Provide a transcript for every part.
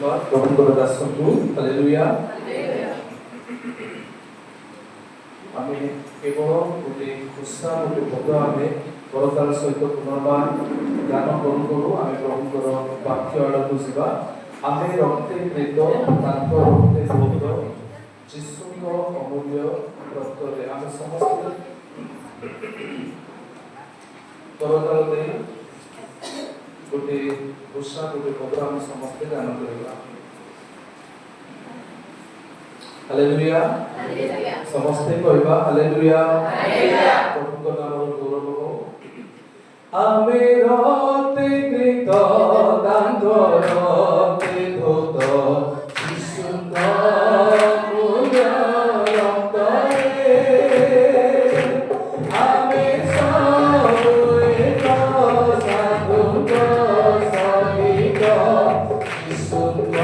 धन्यवाद प्रभुଙ୍କର ଦାସଙ୍କୁ ହାଲେଲୁୟା। ଆମେ କେବଳ ଗୋଟେ ଖୁସା ଗୋଟେ ପଦ ଆମେ ବରତାର ସହିତ ପୁନର୍ବାର ଜ୍ଞାନ କରୁ କରୁ ଆମେ ପ୍ରଭୁଙ୍କର ବାକ୍ୟ ଆଡ଼କୁ ଯିବା। ଆମେ ରକ୍ତେ କ୍ରେତ ତାଙ୍କ ରକ୍ତେ ଧୌତ ଯୀଶୁଙ୍କ ଅମୂଲ୍ୟ ରକ୍ତରେ ଆମେ ସମସ୍ତେ ବରତାର ଦେଇ ଗୋଟେ ଖୁସା ଗୋଟେ ପଦ ଆମେ ସମସ୍ତେ ଜ୍ଞାନ କରିବା। हालेलुया समस्ते कहबा हालेलुया प्रभुଙ୍କ नामର ଗୌରବ हो। ଆମେ ରକ୍ତେ କ୍ରେତ ତାଙ୍କ ରକ୍ତେ ଧୌତ ଯୀଶୁଙ୍କ ଅମୂଲ୍ୟ ରକ୍ତରେ ଆମେ ସବୁ ଏକ ସାଧୁଙ୍କ ସହିତ ଯୀଶୁଙ୍କ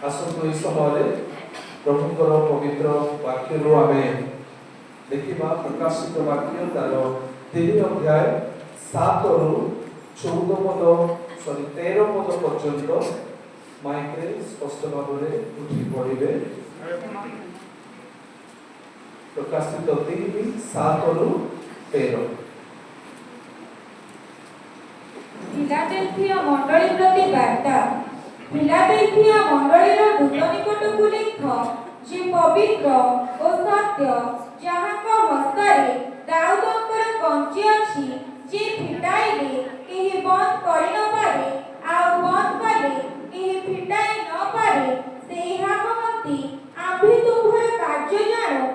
आसंतु इस समय प्रभुଙ୍କର पवित्र वाक्य रो आमे देखिबा प्रकाशित वाक्य तार 3 अध्याय 7 रु 14 पद 13 पद पर्यंत माइक रे स्पष्ट भाबरे उठी पड़िबे। प्रकाशित 3 7 रु 13 फिलाडेल्फिया मंडली प्रति वार्ता। फिलाडेल्फिया मंडलीर दूत निकटकु लिख जे पवित्र और सत्य जहाँको हस्तारे दाऊदंकर कंची अछि जे फिटाइले केही बंद करि न पारे आ बंद कले केही फिटाइ न पारे सेहा कहती आम्भे तुम्हार कार्य जानो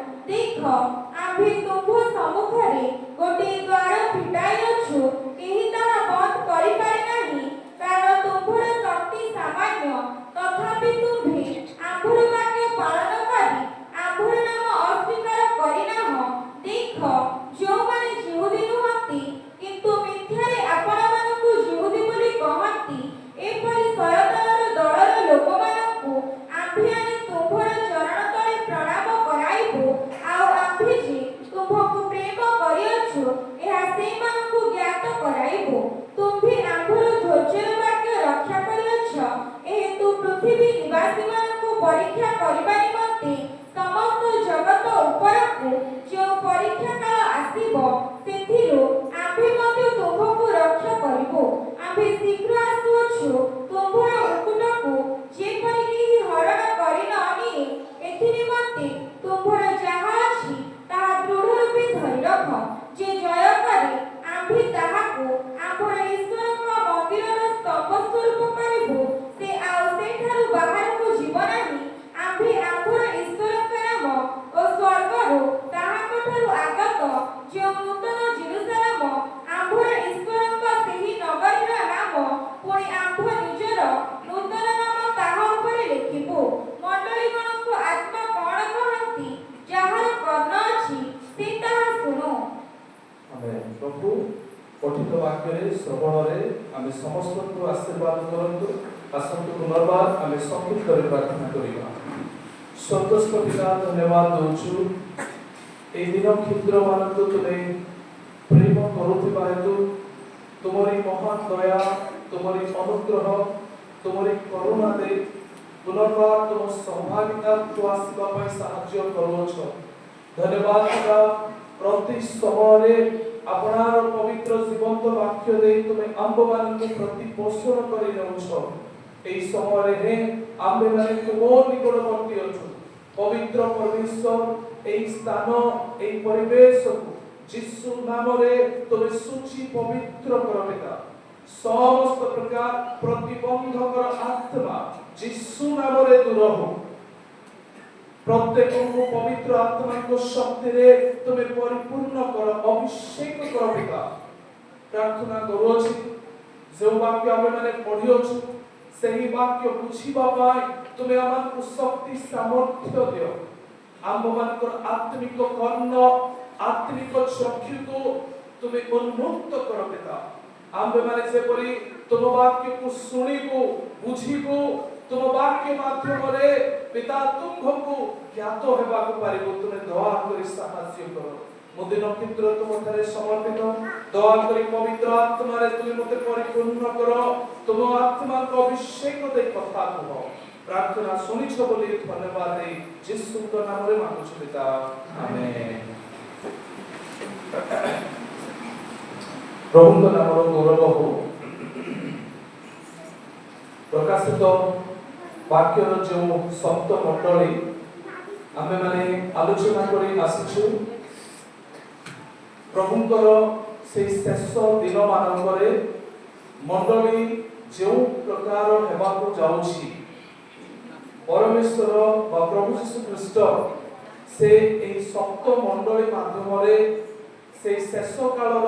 प्रभु पठित वाक्य श्रवण आम समस्त को आशीर्वाद करतु आसतु पुनर्बार आम संयुक्त प्रार्थना करवा। स्वर्गस्थ पिता धन्यवाद दौचु ए दिन क्षुद्र मान तुम्हें प्रेम करुवा हेतु तुमरी महान दया तुमरी अनुग्रह तुमरी करुणा दे पुनर्बार तुम सहभागिता को आसवा साहाय्य करोछ। धन्यवाद पिता प्रति समय अपनार पवित्र जीवंत वाक्य दे तुम्हें आंब मान प्रति पोषण कर समय हे आंबे माने तुम निकटवर्ती अच्छु पवित्र परमेश्वर ए स्थान ए परिवेश को जिसु नाम रे तुम्हें सूची पवित्र कर पिता समस्त प्रकार प्रतिबंधकर आत्मा जिसु नाम रे दूर हो प्रत्येक को पवित्र आत्मा को शक्ति रे तुम्हें परिपूर्ण कर अभिषेक कर पिता प्रार्थना करूछि जो वाक्य आमे माने पढियोछु सही वाक्य बुझिबा पाई तुम्हें आमान को शक्ति सामर्थ्य दियो आम मान को आत्मिक कर्ण आत्मिक चक्षु को तुम्हें उन्मुक्त कर पिता आमे माने से परी तुम वाक्य को सुनिबो बुझिबो तुम वाक्य माध्यम रे पिता तुमको ज्ञात हेबा को पारिबो तुमे दया करी साहाय्य करो मुदे नक्षत्र तुम थारे समर्पित दया करी पवित्र आत्मा रे तुमे मते परिपूर्ण करो तुम आत्मा को अभिषेक दे कथा कहो प्रार्थना सुनिछ बोली धन्यवाद दे यीशु के नाम रे मांगु छु पिता आमेन। प्रभु के नाम रो गौरव हो प्रकाशित वाक्यर जो सप्त मंडली आमे माने आलोचना करी आसिछु प्रभुंकर से शेष दिन मानकरे मंडली जो प्रकार हेबा को जाउछि परमेश्वर बा प्रभु यीशु ख्रीष्ट से ए सप्त मंडली माध्यम रे से शेष कालर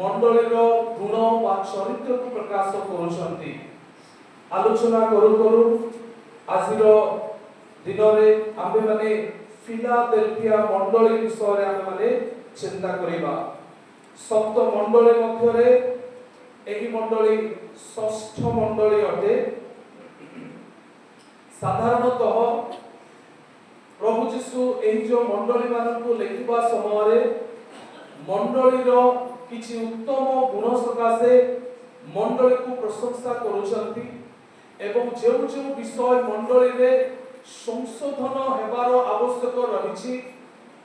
मंडलीर गुण बा चरित्र को प्रकाश करूछंती आलोचना करू करू आजिर दिन रे आमे माने फिलाडेल्फिया मंडली विषय रे आमे माने चिंता करिबा सप्त मंडली मध्य रे एही मंडली षष्ठ मंडली अटे साधारणतः प्रभु यीशु एही जो मंडली मान को लेखिबा समय रे मंडलीर किछि उत्तम गुण सकाशे मंडली को प्रशंसा करूछंती एवं जो जो विषय मंडली रे संशोधन हेबार आवश्यक रहिछि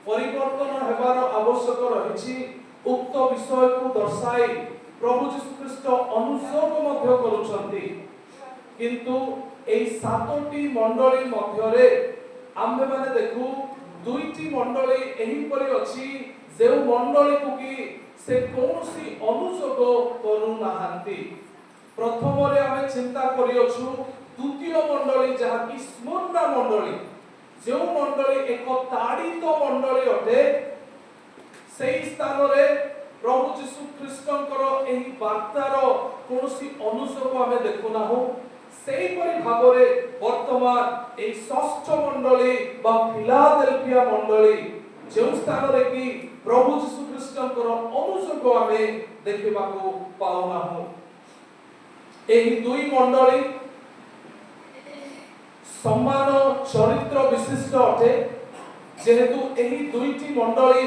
परिवर्तन हेबार आवश्यक रहिछि उक्त विषय को दर्शाई प्रभु यीशु ख्रीष्ट अनुसोग मध्य करूछंती किंतु एई सातोटी मंडली मध्य रे आम्भे माने देखु दुईटी मंडली एही परि अछि जे मंडली को कि से कोनोसी अनुसोग करू नाहांती प्रथम रे आमे चिंता करियोछु द्वितीय मंडली जहा कि स्मरणा मंडली जो मंडली एक ताड़ित मंडली अटे सेही स्थान रे प्रभु यीशु ख्रीष्टंकर एही वार्तार कोनोसी अनुसोग आमे देखुना हो सेही परि भाबरे वर्तमान एही षष्ठ मंडली बा फिलाडेल्फिया मंडली जो स्थान रे कि प्रभु यीशु ख्रीष्टंकर अनुसोग आमे देखिबा को पाउना हो एही दुई मंडली समान चरित्र विशिष्ट अटे जेहेतु एही दुईटी मंडली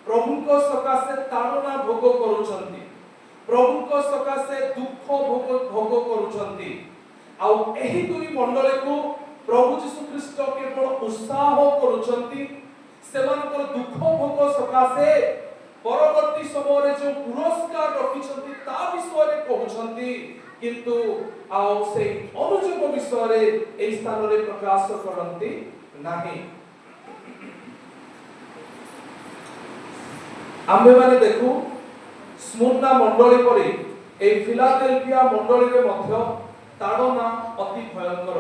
प्रभुको सकाशे ताड़ना भोग करूछंती प्रभुको सकाशे दुख भोग करूछंती आउ एही दुई मंडली को प्रभु यीशु ख्रीष्ट केवल उत्साह करूछंती सेमानकर दुख भोग सकाशे परवर्ती समय रे जो पुरस्कार रखिछंती ता विषय रे कहउछंती किंतु आउ से अनुजोग विषय रे ए स्थान रे प्रकाश करंती नाही आम्भे माने देखु स्मुर्ना मंडली परि ए फिलाडेल्फिया मंडली रे मध्य ताड़ना अति भयंकर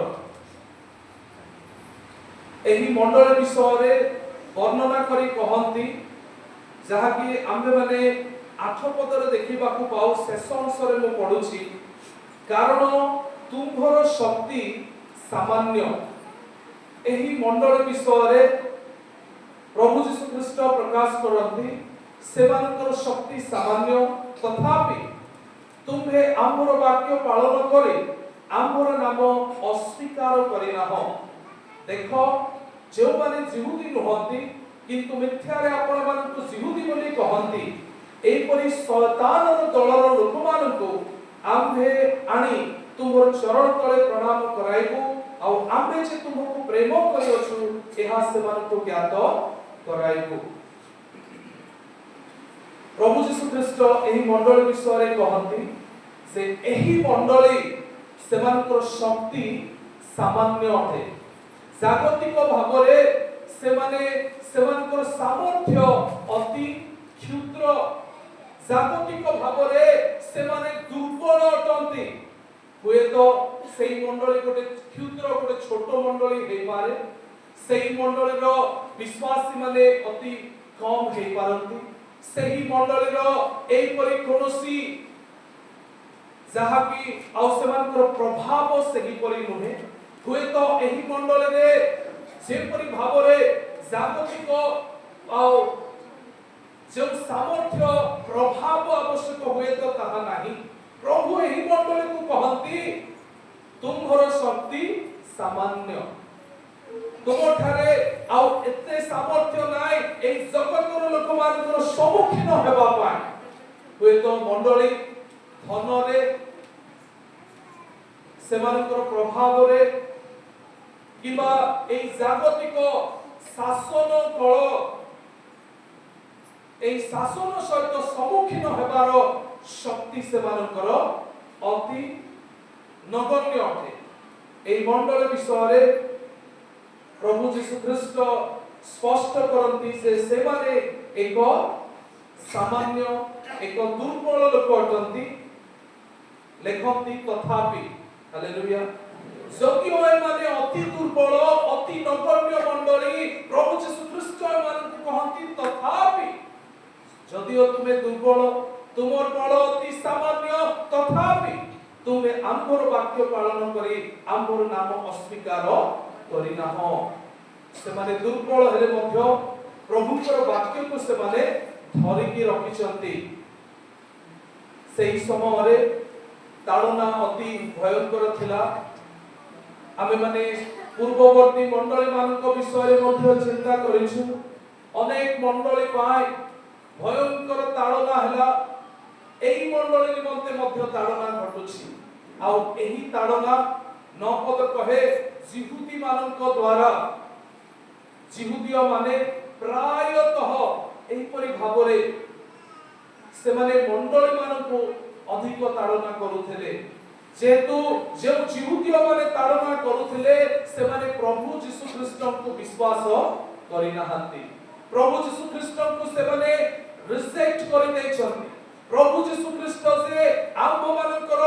एही मंडली विषय रे वर्णना करी कहंती जहा कि आम्भे माने 8 पद रे देखिबा को पाउ शेष अंश रे मो पढुछि कारण तुम्भर शक्ति सामान्य एही मंडली विषय रे प्रभु यीशु ख्रीष्ट प्रकाश करंती सेमानकर शक्ति सामान्य तथापि तुम्हे आम्भर वाक्य पालन करे आम्भर नाम अस्वीकार करिनाह। देख जो माने जिहुदी नुहंती किंतु मिथ्यारे आपण मानकु जिहुदी बोली कहंती एपरि शैतानर दलर लोक मानकु आम्भे आनी तुमर चरण तले प्रणाम कराइबु आ आम्भे जे तुमको प्रेम करियछु एहा सेमानकु ज्ञात कराइबु। प्रभु यीशु ख्रीष्ट एही मंडली विषय कहंती से एही मंडली सेमानकर शक्ति सामान्य अटे। जागतिक भावरे सेमानकर सामर्थ्य अति क्षुद्र। जागतिक भावरे सेमाने दुर्बल अटंती। हुए तो सेही मंडली गोटे क्षुद्र गोटे छोट मंडली हे पारे। सेही मंडली रो विश्वासी माने अति कम हे पारंती। सेही मंडली रो एई परि कोनोसी जहा कि आउ सेमानकर प्रभाव सेही परि नुहे। हुए तो एही मंडली रे जे परि भावरे जागतिक आउ जो सामर्थ्य प्रभाव आवश्यक हुए तो ताहा नाही। प्रभु एही मंडली को कहंती तुम्हर शक्ति सामान्य। तुमठारे आउ एते सामर्थ्य नाय एई जगतर लोक मानकर सम्मुखीन हेबा पाए। हुए तो मंडली धन रे सेमानकर प्रभाव रे किबा एई जागतिक शासन कल एई शासन सहित सम्मुखीन हेबार शक्ति सेमानकर अति नगण्य अटे। एई मंडल विषय प्रभु यीशु ख्रीष्ट स्पष्ट करंती से सेमाने एक सामान्य एक दुर्बल लोक अटंती। लेखंती तथापि हालेलुया जदिओ एमाने अति दुर्बल अति नगण्य मंडली प्रभु यीशु ख्रीष्ट मानकु कहंती तथापि जदिओ तुमे दुर्बल तुमर बल अति सामान्य तथापि तुमे आम्भर वाक्य पालन करी आम्भर नाम अस्वीकार करिनाह। सेमाने दुर्बल हेले मध्य प्रभुकर वाक्य को सेमाने धरिकी रखिचंती। सेही समय रे ताड़ना अति भयंकर थिला। आमे माने पूर्ववर्ती मंडली मानक विषय मध्य चिंता करिछु। अनेक मंडली पाए भयंकर ताड़ना हैला। एही मंडली निमंते मध्य ताड़ना घटुछि। आउ एही ताड़ना नपद कहे जिहुदी मानक द्वारा जिहुदीय माने प्रायतः एही परि भावरे सेमाने मंडली मानकु अधिक ताड़ना करुथिले। जेतु जे जिहुदीय माने ताड़ना करुथिले सेमाने प्रभु यीशु ख्रीष्टଙ୍କୁ विश्वास करिनाहांती। प्रभु यीशु ख्रीष्टଙ୍କୁ सेमाने रिजेक्ट करि दैछंती। प्रभु यीशु ख्रीष्ट जे आम्भ मानकर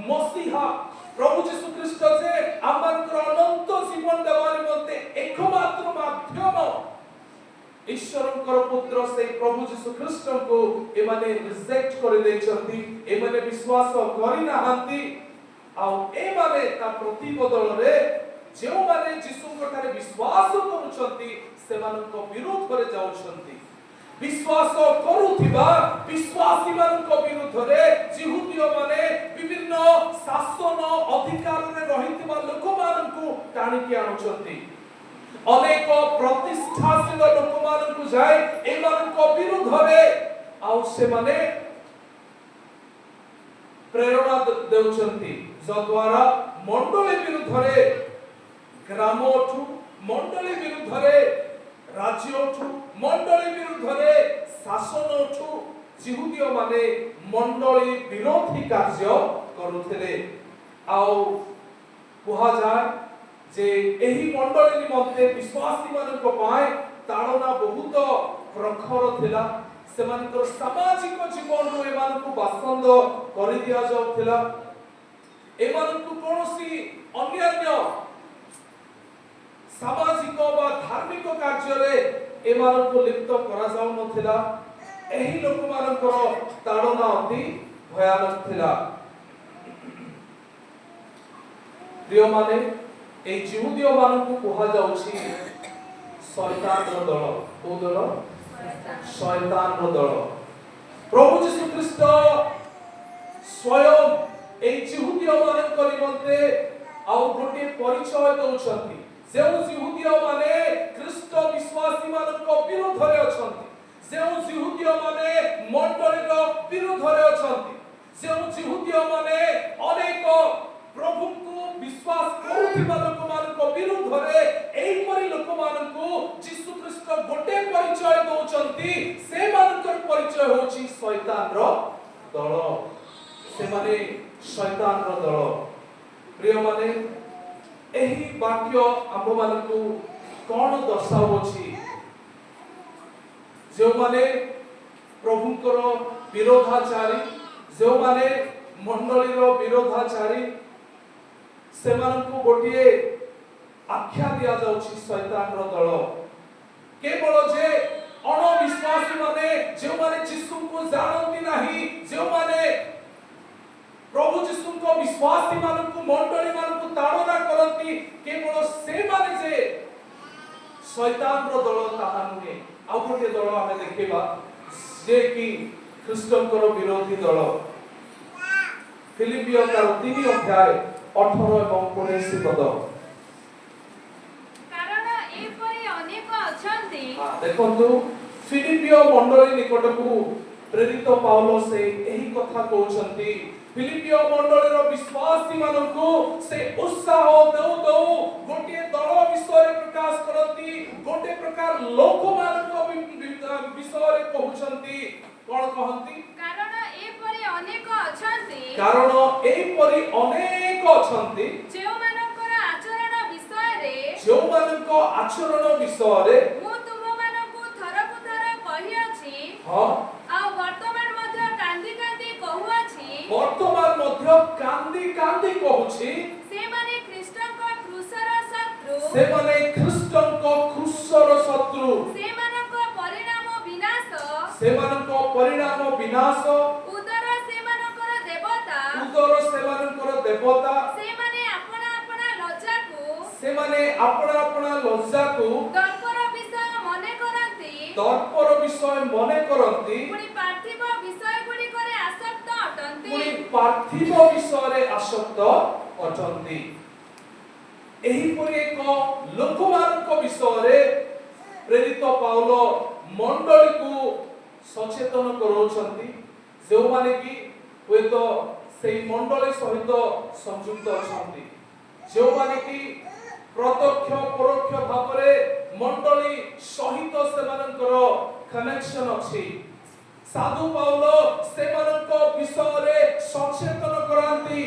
मसीहा प्रभु यीशु ख्रीष्ट जे आम्भकर अनंत जीवन देवा निमंते एकमात्र माध्यम ईश्वरଙ୍କର पुत्र से प्रभु यीशु ख्रीष्टଙ୍କୁ एमाने रिजेक्ट करि दैछंती। एमाने विश्वास करिनाहांती। आउ एमाने ता प्रतिबदल रे जे माने यीशुଙ୍କ ठारे विश्वास करूछंती सेमानଙ୍କ विरोध रे जाउछंती। विश्वास करूथिबा विश्वासी मानक विरुद्ध रे जिहुदीय माने विभिन्न शासन अधिकार रे रहितबा लोक मानकु टाणी के आनुछंती। अनेक प्रतिष्ठाशील लोक मानकु जाय ए मानक विरुद्ध रे आउ से माने प्रेरणा देउछंती। जद्वारा मंडली विरुद्ध रे ग्राम उठु मंडली विरुद्ध रे राज्य उठु मंडली विरुद्ध रे शासन उठु जिहुदीय माने मंडली विरोधी कार्य करुथिले। आउ कुहा जाय जे एही मंडली निमंते विश्वासी मानक पाए ताड़ना बहुत प्रखर थिला। सेमानकर सामाजिक जीवन रो एमानकु बासंद करि दिया जाउथिला। एमानकु कोनोसी अन्यान्य सामाजिक व धार्मिक कार्य रे एमानकु लिप्त करा जाउ नथिला। एही लोक मानकर ताड़ना अति भयानक थिला। प्रिय माने ए जिहुदीय मानकु कुहा जाउछि शैतानर दल। ओ दल शैतान दल प्रभु यीशु ख्रीष्ट स्वयं ए जिहुदी मानक निमंते आउ गोटे परिचय दउछंती जे जिहुदी माने ख्रीष्ट विश्वासी मानक विरोध रे अछंती जे जिहुदी माने मंडली रो विरोध रे अछंती जे जिहुदी माने अनेक प्रभु को विश्वास करूथिबा लोक मानक विरोध रे एई परि लोक मानक यीशु ख्रीष्ट गोटे परिचय दउछंती से मानकर परिचय होची शैतान रो दल से माने शैतान रो दल प्रिय माने एही वाक्य आम मानकु कोन दर्शाउछि जो माने प्रभुकर विरोधाचारी जो माने मंडली रो विरोधाचारी से मानकु गोटिए आख्या दिया जाउछि शैतान रो दल केवल जे अणविश्वासी माने जो माने यीशु को जानती नाही जो माने प्रभु यीशु को विश्वासी मानकु मंडली मानकु ताड़ना करती केवल से माने जे शैतान रो दल ताहा नुहे आ गोटे दल आमे देखिबा जे कि ख्रीष्टकर विरोधी दल फिलिपियो 3 अध्याय 18 एवं 19 पद कारण ए परि अनेक अछंती देखंतु फिलिपियो मंडली निकटकू प्रेरित पाउलो से एही कथा कहउछंती फिलिपियो मंडली रो विश्वासी मानकू से उत्साह दउ दउ गोटे दल विषय प्रकाश करती गोटे प्रकार लोक मानक विषय कहउछंती कोन कहंती कारण ए परि अनेक अछंती कारण एई परि अनेक अछंती जेउ मानकर आचरण विषय रे जो मानक आचरण विषय रे मु तुम मानकु थरकु थर कहि अछि हां आ वर्तमान मध्य कांदी कांदी कहु अछि वर्तमान मध्य कांदी कांदी कहूछि से माने ख्रीष्टक क्रूसर शत्रु से माने ख्रीष्टक क्रूसर शत्रु से मानक परिणाम विनाश से मानक परिणाम विनाश उदर से मानकर देवता उदर से मानकर देवता से माने अपना अपना लज्जा को से माने अपना अपना लज्जा को दर्पर विषय मने करंती दर्पर विषय मने करंती पुणी पार्थिव विषय गुडी करे आसक्त अटंती पुणी पार्थिव विषय रे आसक्त अटंती एही परि एक लोकमानक विषय रे प्रेरित पाउलो मंडली को सचेतन करौछंती जो माने कि वे तो सेही मंडली सहित संयुक्त अछंती जो माने कि प्रत्यक्ष परोक्ष भाबरे मंडली सहित सेमानकर कनेक्शन अछि साधु पाउलो सेमानक विषय रे सचेतन करांती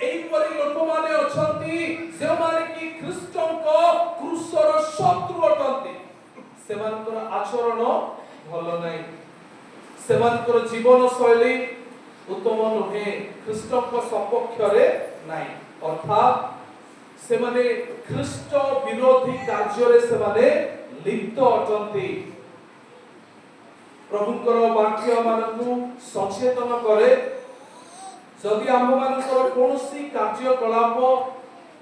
एई परि लोक माने अछंती जे माने कि ख्रीष्टक क्रूसर शत्रु अटंती सेमानकर आचरण भलो नै सेमानकर जीवन शैली उत्तम नुहे ख्रीष्टक सपक्ष रे नै अर्थात से माने ख्रीष्ट विरोधी कार्य रे से माने लिप्त अटंती प्रभुकर वाक्य मानकु सचेतन करे जदि आम मानकर कोनोसी कार्यकलाप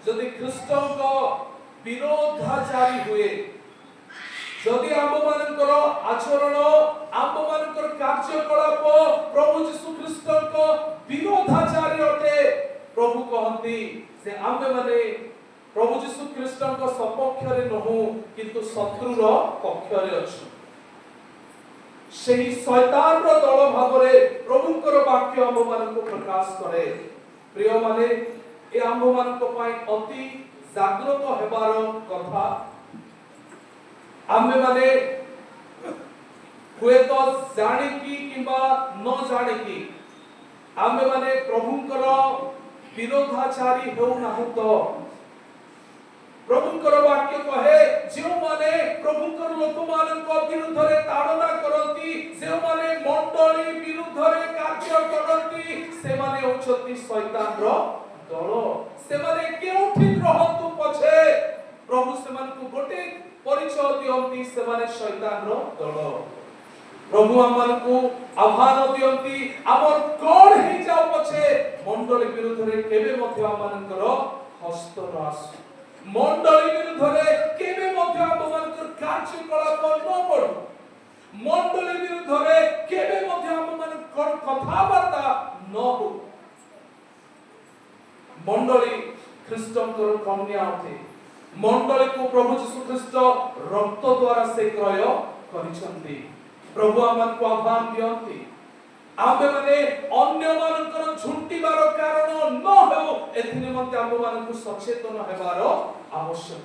जदि ख्रीष्टक विरोधाचारी हुए जदि आम मानकर आचरण आम मानकर कार्यकलाप प्रभु यीशु ख्रीष्टक विरोधाचारी अटे प्रभु कहंती से आमे माने प्रभु यीशु ख्रीष्टक सपक्ष रे नहु किंतु शत्रुर पक्ष रे अछि सेही शैतान रो दल भाबरे प्रभुकर वाक्य आम मानक प्रकाश करे प्रिय माने ए आम मानक पई अति जागृत हेबार कथा आमे माने हुए तो जानि की किबा न जानि की आमे माने प्रभुकर विरोधाचारी हो नाहु तो प्रभुकर वाक्य कहे जो माने प्रभुकर लोक मानक विरुद्ध रे ताड़ना करंती जे माने मंडली विरुद्ध रे कार्य करंती से माने होछती शैतान रो दल से माने केउठी रहतु पछे प्रभु से मानकु गोटे परिचय दियंती से माने शैतान रो दल प्रभु आमानकु आह्वान दियंती आमर कोण हे जाऊ पछे मंडली विरुद्ध रे केबे मध्य आमानकर हस्त रास मंडली विरुद्ध रे केबे मध्य आमानकर कार्यकलाप न पडु मंडली विरुद्धरे केबे मध्ये हम माने कथाबार्ता न हो। मंडली ख्रीष्टंकर कन्या अटे। मंडली को प्रभु यीशु ख्रीष्ट रक्त द्वारा से क्रय करिसंती। प्रभु आमन को आह्वान दियंती आमे माने अन्य मानकर झुंटीबार कारण न हो एथि निमंते आम मानकु सचेतन हेबार आवश्यक।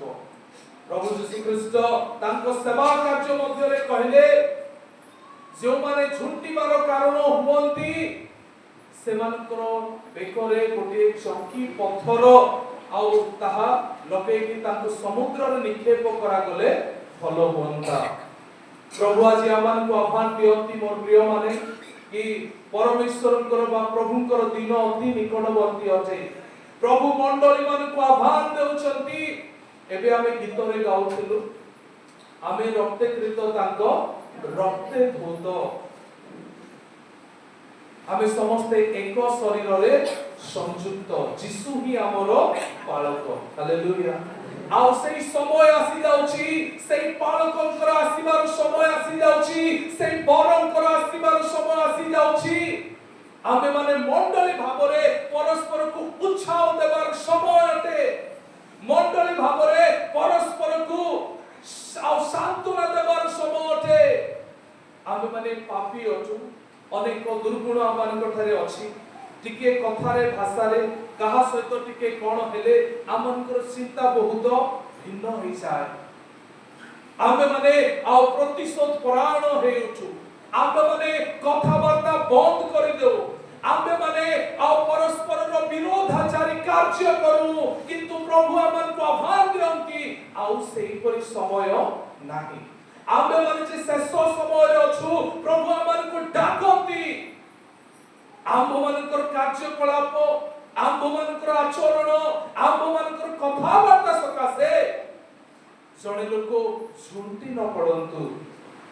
प्रभु यीशु ख्रीष्ट तांको सेवा कार्य मध्यरे कहले जो माने झुंटीबार कारण हुवंती से मानकर बेकरे गोटे चौकी पत्थर आउ ताहा लपेकी तांको समुद्र रे निक्षेप करा गले भलो हुंता। प्रभु आज आमन को आह्वान दियंती मोर प्रिय माने कि परमेश्वरकर बा प्रभुकर दिन अति निकटवर्ती अटे। प्रभु मंडली मान को आह्वान देउचंती। एबे आमे गीत रे गाउथिलु आमे रक्ते कृत तांको रक्ते धोत। आमे समस्ते एक शरीर रे संयुक्त यीशु ही हमरो पालक। हालेलुया। आउ सेई समय आसी जाउची सेई पालकंकर आसीबार समय आसी जाउची सेई बरंकर आसीबार समय आसी जाउची। आमे माने मंडली भाबरे परस्पर को उत्साह देबार समय अटे। मंडली भाबरे परस्पर को सांत्वना देबार समय अटे। आमे माने पापी अछु अनेक दुर्गुण आमानक ठारे अछि। टिके कथारे भाषारे कहा सहित टिके कोन हेले आमनकर चिंता बहुत भिन्न होई जाय। आमे माने आ प्रतिशोध परायण हे उठु। आमे माने कथाबार्ता बंद करि देउ। आमे माने आ परस्पर विरोधाचारी कार्य करू किंतु प्रभु आमन को आह्वान दियंती आउ सेही परि समय नाही। आमे माने जे शेष समय अछु प्रभु आमन को डाकंती आम्भ मानकर कार्यकलाप आम्भ मानकर आचरण आम्भ मानकर कथाबार्ता सकाशे जणे लोक झुंटी न पड़ंतु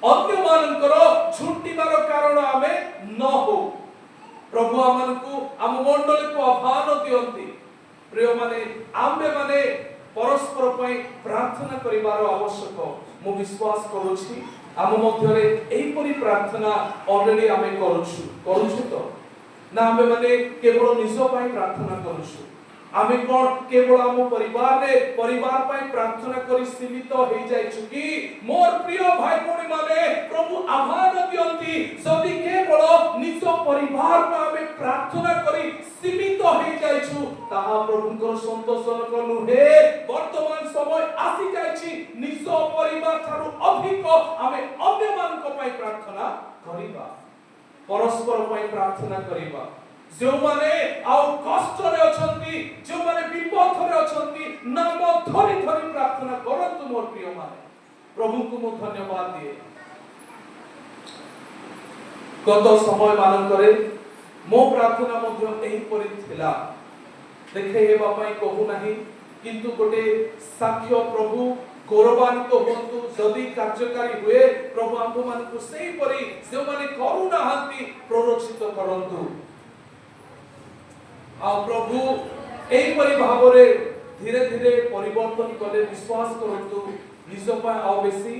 अन्य मानकर झुंटीबार कारण आमे न हो। प्रभु आमनकु आम मंडली को आह्वान दियंती। प्रिय माने आम्बे माने परस्पर पई प्रार्थना करिबार आवश्यक। मु विश्वास करूछि आम मध्यरे एही परि प्रार्थना ऑलरेडी आमे करूछु तो ना आमे माने केवल निज पई प्रार्थना करूछु। आमे कोन केवल आम परिवार पई प्रार्थना करी सीमित हो जाइछु कि मोर प्रिय भाई भौणी माने प्रभु आह्वान दियंती जदि केवल निज परिवार में आमे प्रार्थना करी सीमित हो जाइछु ताहा प्रभुकर संतोषजनक नुहे। वर्तमान समय आसी जाइछि निज परिवार थारु अधिक आमे अन्य मानक पई प्रार्थना करिबा परस्पर पई प्रार्थना करिबा। जो माने आउ कष्ट रे अछंती जो माने विपद रे अछंती नाम धरि धरि प्रार्थना करंतु मोर प्रिय माने प्रभु को मो धन्यवाद दिए। गत समय मान करे मो प्रार्थना मध्य एही परि थिला देखे हेबा पई कहू नाही किंतु गोटे साक्ष्य प्रभु गौरवान्वित होंतु जदि कार्यकारी हुए प्रभु आंभ मानकु सेही परि जे माने करू नाहंती प्रोरोचित करंतु। आ प्रभु एही परि भाबरे धीरे धीरे परिवर्तन कले विश्वास करंतु निज पय आ बेसी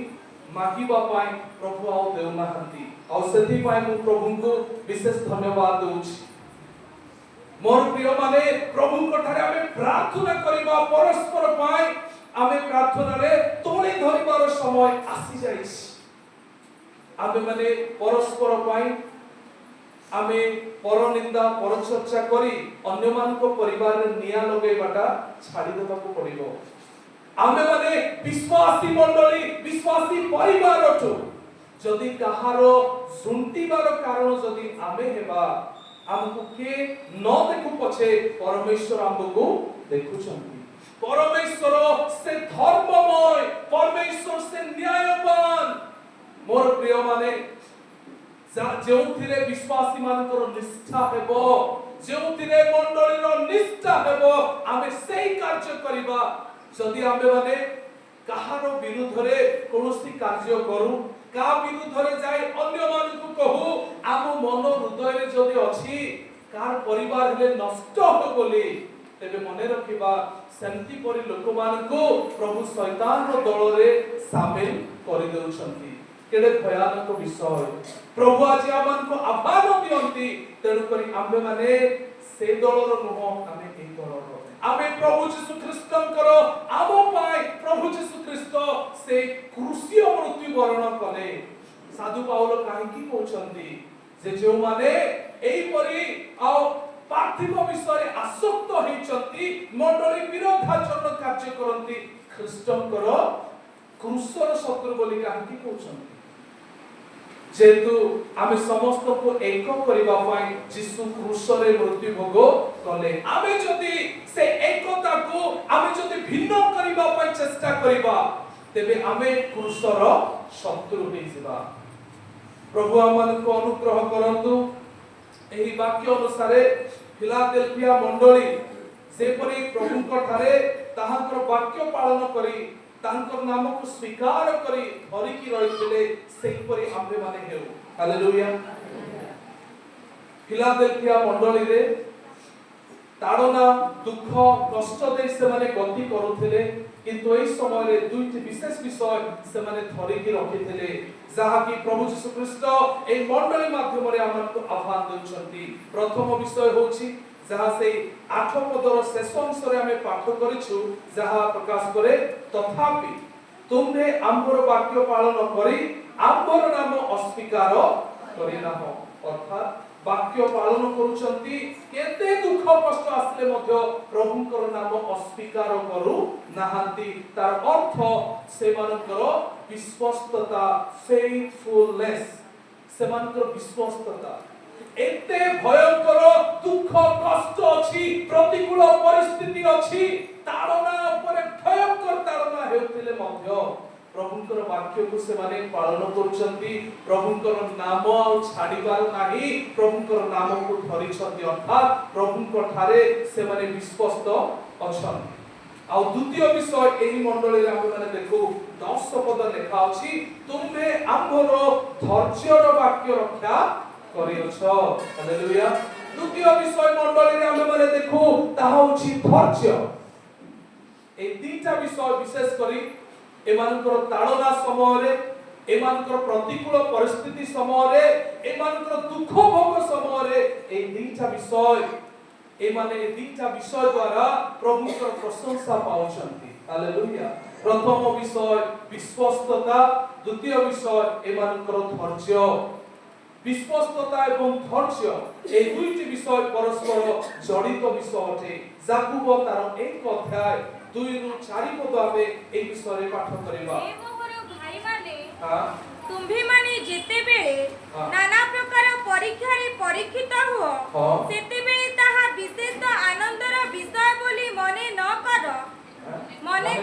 मागिबा पय प्रभु आ देउ नाहंती। आ सेति पय मु प्रभु को विशेष धन्यवाद दउछि। मोर प्रिय माने प्रभु कठारे हमें प्रार्थना करिबा परस्पर पय आमे प्रार्थना रे तोळे धरिबार समय आसी जाइछि। आमे माने परस्पर पय आमे परनिंदा परचर्चा करी अन्य मानको परिवार रे निया लगेबाटा छाडी देबाको पड़िबो। आमे माने विश्वासी मंडली विश्वासी परिवार अछु जदि कहारो सुंटीबार कारण जदि आमे हेबा हमको के न देखु पछे परमेश्वर हमको देखुछंती। परमेश्वर से धर्ममय परमेश्वर से न्यायवान। मोर प्रिय माने जेउथिरे विश्वासी मानकर निष्ठा हेबो जेउथिरे मंडलीर निष्ठा हेबो आमे सेही कार्य करिबा। जदि आमे माने कहारो विरुद्ध रे कोनोसी कार्य करू का विरुद्ध रे जाय अन्य मानकु कहू आम मन हृदय रे जदि अछि कार परिवार हेले नष्ट हो बोली तेबे मने रखिबा सेंति परि लोक मानकु प्रभु शैतान रो दल रे शामिल करि देउछंती। केड़े भयानक विषय प्रभु आज आमन को आह्वान दियंती तेणु करी आम्भे माने से दलर नुह आमे ए दलर आमे प्रभु यीशु ख्रीष्टंकर आमो पाई प्रभु यीशु ख्रीष्ट से क्रूसीय मृत्यु वरण कले साधु पाउल काहे की कहउछंती जे जो माने एई परी आ पार्थिव विषय आसक्त होइचंती मंडली विरोधाचरण कार्य करंती ख्रीष्टंकर क्रूसर शत्रु बोली काहे की कहउछंती जेतु आमे समस्त को एक करिबा पाई यीशु क्रूसरे मृत्यु भोग कले आमे जदि से एकता को आमे जदि भिन्न करिबा पाई चेष्टा करिबा तेबे आमे क्रूसर शत्रु होई जिबा प्रभु आमन को अनुग्रह करंतु एही वाक्य अनुसार फिलाडेल्फिया मंडली सेपरि प्रभुଙ୍କ ठारे ताहाकर वाक्य पालन करी तांकर नाम को स्वीकार करी धरि की रहिथिले सेपरि आम्भे माने हेउ हालेलुया फिलाडेल्फिया मंडली रे ताड़ना दुख कष्ट दे से माने गति करूथिले किंतु एई समय रे दुईटी विशेष विषय से माने धरि की रखिथिले जहा कि प्रभु यीशु ख्रीष्ट एई मंडली माध्यम रे हमनको आह्वान देउछंती प्रथम विषय होछि जहा से 8 पदर शेष अंश रे हमें पाठ करिछु जहा प्रकाश करे तथापि तुमने आम्भर वाक्य पालन करी आम्भर नाम अस्वीकार करिनाहो अर्थात वाक्य पालन करूछंती केते दुख कष्ट आसले मध्य प्रभुଙ୍କର नाम अस्वीकार करू नाहांती तार अर्थ सेमानकर विश्वस्तता फेथफुलनेस सेमानकर विश्वस्तता एते भयंकर दुख कष्ट अछि प्रतिकूल परिस्थिति अछि ताड़ना ऊपर भयंकर ताड़ना हेउथिले मध्य प्रभुଙ୍କର वाक्य को से माने पालन करछंती प्रभुଙ୍କର नाम आ छाडीबार नाही प्रभुଙ୍କର नाम को धरिछंती अर्थात प्रभुଙ୍କ ठारे से माने विश्वस्त अछन आ द्वितीय विषय एही मंडली रे हम माने देखो 10 पद लेखा अछि तुमे आम्भर धैर्यर वाक्य रक्षा करियछ हालेलुया द्वितीय विषय मंडली रे हम माने देखो ताहा होछि धैर्य ए तीनटा विषय विशेष करी एमानकर ताड़ना समय रे एमानकर प्रतिकूल परिस्थिति समय रे एमानकर दुख भोग समय रे ए तीनटा विषय एमाने तीनटा विषय द्वारा प्रभुकर प्रशंसा पाउछंती हालेलुया प्रथम विषय विश्वस्तता द्वितीय विषय एमानकर धैर्य विश्वस्तता एवं धैर्य ए दुईटी विषय परस्पर जड़ित विषय अटे याकूब तार 1 अध्याय 2 रु 4 पद आमे ए विषय रे पाठ करबा ए मोहर भाई माने हां तुम्ही माने जेते बेले नाना प्रकार परीक्षा रे परीक्षित हो सेते बेले ताहा विशेष आनंदर विषय बोली मने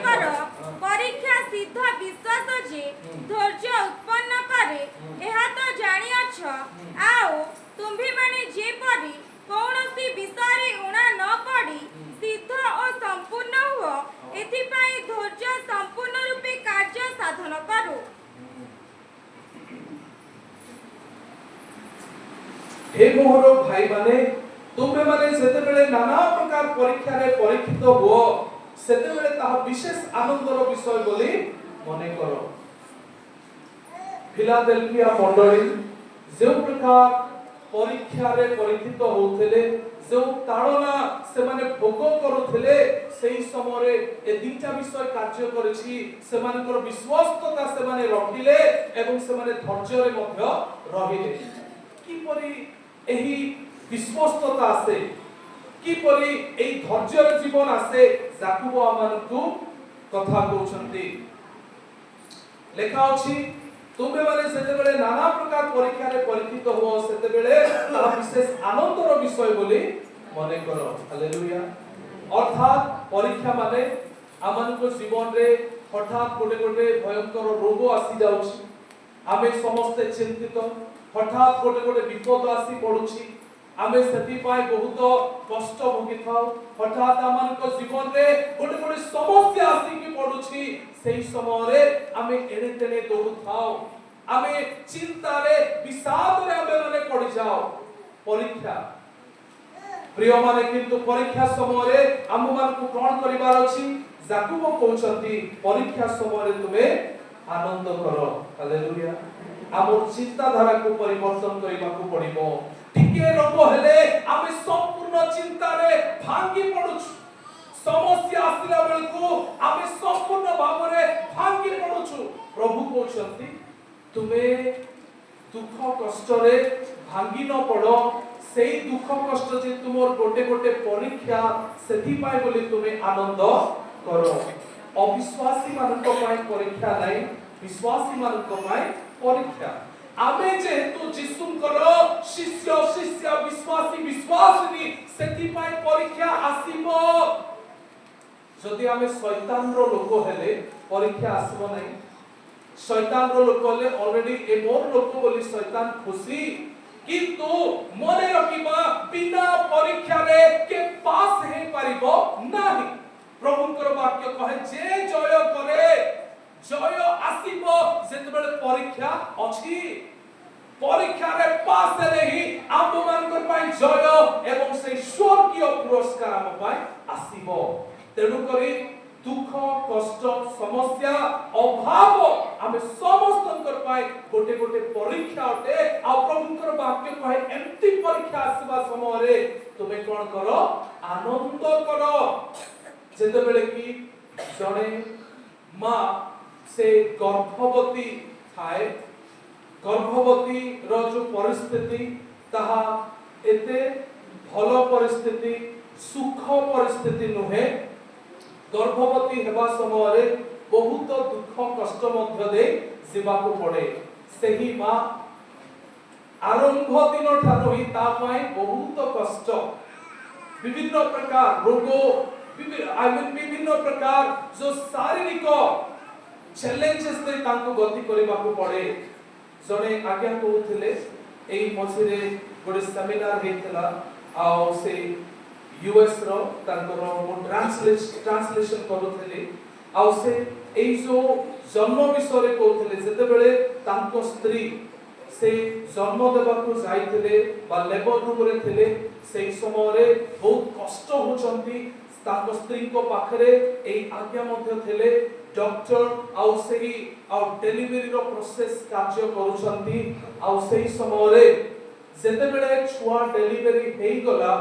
कर परीक्षा सिद्ध विश्वास जे धैर्य उत्पन्न करे एहा तो जानि अछ आओ तुम्ही माने जे परी कौनसी विषय रे उणा न पड़ी सिद्ध और संपूर्ण हो एथि पाई धैर्य संपूर्ण रूपे कार्य साधन करो हे मोहर भाई माने तुमे माने सेते बेले नाना प्रकार परीक्षा रे परीक्षित हो सेते बेले ताहा विशेष आनंदर विषय बोली मने करो फिलाडेल्फिया मंडली जे प्रकार परीक्षा रे परीक्षित होउथिले जो ताड़ना से माने भोग करूथिले सेही समय रे ए दीटा विषय कार्य करिछि से मानकर विश्वासता से माने रखिले एवं से माने धैर्य रे मध्य रहिले की परी एही विश्वासता आसे की परी एही धैर्य जीवन आसे याकूब आमानकु कथा कहउछंती लेखा अछि तुमे माने सेते बेले नाना प्रकार परीक्षा रे परीक्षित हो सेते बेले ता विशेष आनंदर विषय बोली मने करो हालेलुया अर्थात परीक्षा माने आमानक जीवन रे हठात गोटे गोटे भयंकर रोग आसी जाउछि आमे समस्त चिंतित हठात गोटे गोटे विपद आसी पडुछि आमे सेति पाए बहुत कष्ट भोगिथाउ हठात आमानक जीवन रे गोटे गोटे समस्या आसी कि पडुछि सेही समय रे आमे एने तेने दौड़ुथाउ आमे चिंता रे विषाद रे आमे माने पड़ी जाओ परीक्षा प्रिय माने किंतु परीक्षा समय रे आम मान को कोन करिवार अछि याकूब कहउछंती परीक्षा समय रे तुमे आनंद कर। हालेलुया। आम चिंताधारा को परिवर्तन करबा को पड़िबो। टिके रोग हेले आमे संपूर्ण चिंता रे भांगी पडुछु। समस्या आसिला बेलको आमे संपूर्ण भाव रे भांगी पडुछु। प्रभु कहउछंती तुमे दुख कष्ट रे भांगी न पड़ो। सेई दुख कष्ट जे तुमर गोटे गोटे परीक्षा सेथि पाए बोली तुमे आनंद करो। अविश्वासी मानक पाए परीक्षा नाही, विश्वासी मानक पाए परीक्षा। आमे जे तू जिसुंकर शिष्य शिष्य विश्वासी विश्वासिनी सेथि पाए परीक्षा आसीबो। जदि आमे शैतान रो लोक हेले परीक्षा आसीबो नाही। शैतान रो लोक हेले ऑलरेडी ए मोर लोक बोली शैतान खुशी, किंतु मने रखिबा बिना परीक्षा रे के पास हे परिबो नाही। प्रभुकर वाक्य कहे जे जय करे जय आसीबो जेतेबेले परीक्षा अछि। परीक्षा रे पास रे ही आम मानकर पाई जय एवं से स्वर्गीय पुरस्कार आम पाई आसीबो। तेनु करी दुख कष्ट समस्या अभाव आमे समस्तंकर पाए गोटे गोटे परीक्षा अटे। आ प्रभुकर वाक्य कहे एंती परीक्षा आसीबा समय रे तुमे कोन करो आनंद करो। जेतेबेले कि जणे मां से गर्भवती थाए, गर्भवती रो जो परिस्थिति ताहा एते भलो परिस्थिति सुख परिस्थिति नुहे। गर्भवती हेबा समय रे बहुत दुख कष्ट मध्य दे जीवाको पड़े। सेही मां आरंभ दिन ठारो ही ता पाए बहुत कष्ट, विभिन्न प्रकार रोग, विभिन्न प्रकार जो शारीरिक चैलेंजेस दे तांको गति करबा को पड़े। जने आज्ञा कहउथिले एई मझिरे गोटे सेमिनार हेतला आ से यूएस रो तांकर मो ट्रांसलेशन करूथिले आ से एई जो जन्म विषय रे कहउथिले जते बेले तांको स्त्री से जन्म देबा को जाइथिले बा लेबर रूम रे थिले सेई समय रे बहुत कष्ट होचंती। तांको स्त्री को पाखरे एई आज्ञा मध्य थिले डॉक्टर आउ सेही आउ डेलीवरी रो प्रोसेस कार्य करूचंती। आउ सेही समय रे जते बेले छुआ डेलीवरी हेई गला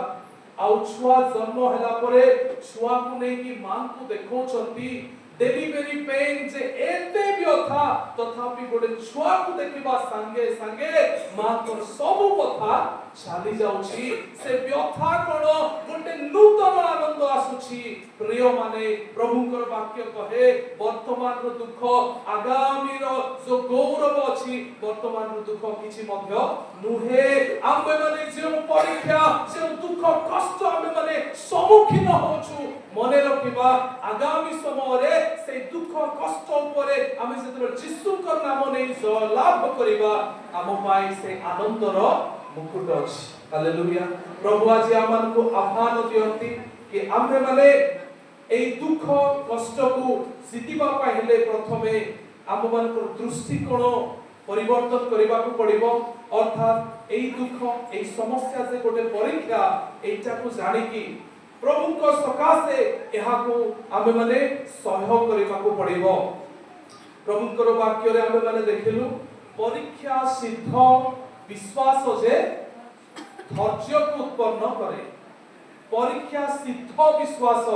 आउ छुआ जन्म हैला परे छुआ को नै कि मां को देखौचंती डेलीवरी पेन जे एते व्यथा तथापि गोटे छुआ को देखिबा संगे संगे मां को सब कथा चाली जाउची। से व्यथा कोन गोटे नूतन आनंद आसुची। प्रिय माने प्रभुकर वाक्य कहे वर्तमान रो दुख आगामी रो जो गौरव अछि वर्तमान रो दुख किछि मध्य नुहे। आमे माने जे परीक्षा जे दुख कष्ट आमे माने सम्मुखीन होछु मने रखिबा आगामी समय रे से दुख कष्ट उपरे आमे जेतबे जिसुकर नाम नै लाभ करिबा आम पाई से आनंदर मुकुट अछि। हालेलुया। प्रभु आज आमान को आह्वान दियंती कि आमे माने एई दुख कष्ट को जितिबा पाहिले प्रथमे आम मान को दृष्टिकोण परिवर्तन करिबा को पड़िबो। अर्थात एई दुख एई समस्या से गोटे परीक्षा एटा को जानि कि प्रभु को सकाशे एहा को आमे माने सहयोग करिबा को पड़िबो। प्रभुकर वाक्य रे आमे माने देखिलु परीक्षा सिद्ध विश्वास जे धैर्य को उत्पन्न करे। परीक्षा सिद्ध विश्वास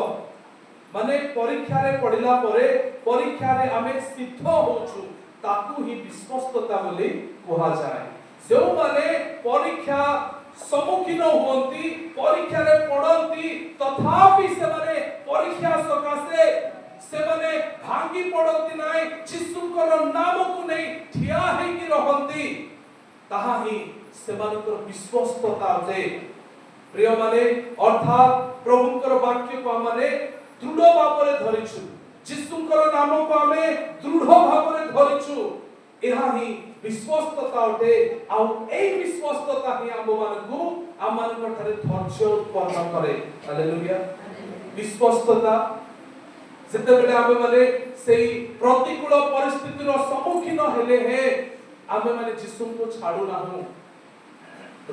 माने परीक्षा रे पड़िला परे परीक्षा रे आमे सिद्ध होछु ताकू ही विश्वस्तता बोली कहा जाय। जो माने परीक्षा सम्मुखीन होंती परीक्षा रे पड़ंती तथापि से माने परीक्षा सकाशे से माने भांगी पड़ंती नाही जिसुकर नाम को नै ठिया हे कि रहंती ताहा ही सेमानकर विश्वस्तता अटे। प्रिय माने अर्थात प्रभुकर वाक्य को माने दृढ़ भावरे धरिछु जिसुकर नाम को आमे दृढ़ भावरे धरिछु एहा ही विश्वस्तता अटे। आ एई विश्वस्तता ही आम मानकु आम मानकर थारे धैर्य उत्पन्न करे। हालेलुया। विश्वस्तता जेते बेले आमे माने सेई प्रतिकूल परिस्थिति रो सम्मुखीन हेले हे आमे माने जिसु को छाडू नाहु।